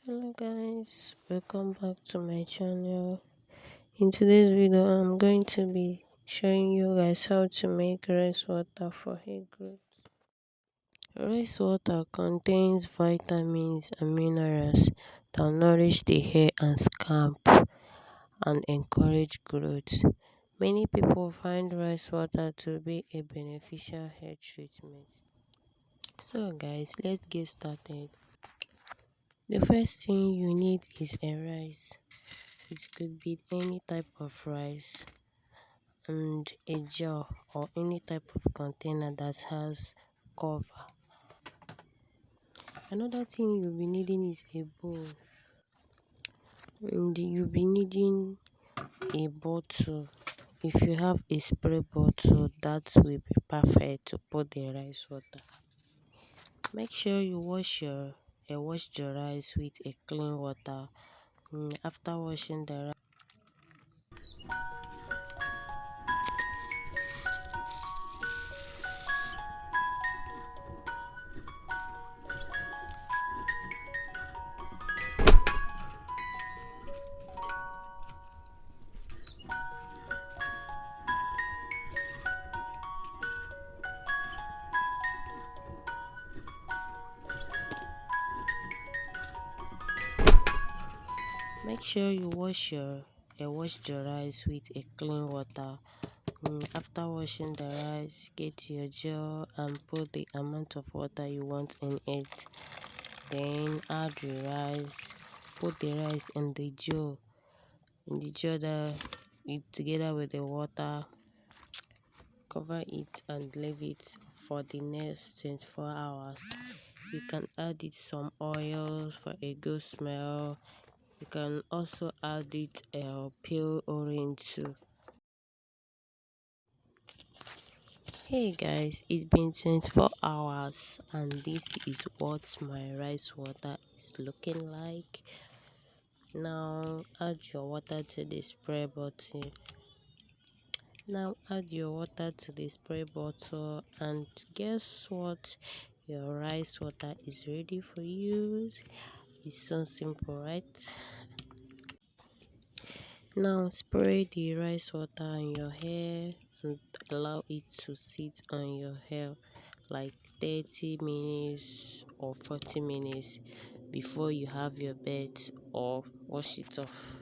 Hello guys, welcome back to my channel. In today's video I'm going to be showing you guys how to make rice water for hair growth. Rice water contains vitamins and minerals that nourish the hair and scalp and encourage growth. Many people find rice water to be a beneficial hair treatment. So guys, let's get started. The first thing you need is a rice. It could be any type of rice and a jar or any type of container that has cover. Another thing you'll be needing is a bowl, and you'll be needing a bottle. If you have a spray bottle, that will be perfect to put the rice water. Make sure you wash the rice with a clean water. After washing the rice, make sure you wash the rice with a clean water. After washing the rice, get your jar and put the amount of water you want in it. Then add the rice. Put the rice in the jar. That it together with the water. Cover it and leave it for the next 24 hours. You can add it some oils for a good smell. You can also add it pale orange too. Hey guys, it's been 24 hours and this is what my rice water is looking like. Now add your water to the spray bottle. And guess what? Your rice water is ready for use. It's so simple, right? Now spray the rice water on your hair and allow it to sit on your hair like 30 minutes or 40 minutes before you have your bed or wash it off.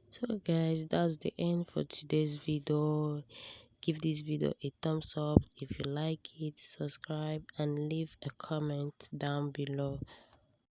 So guys, that's the end for today's video. Give this video a thumbs up if you like it, subscribe and leave a comment down below.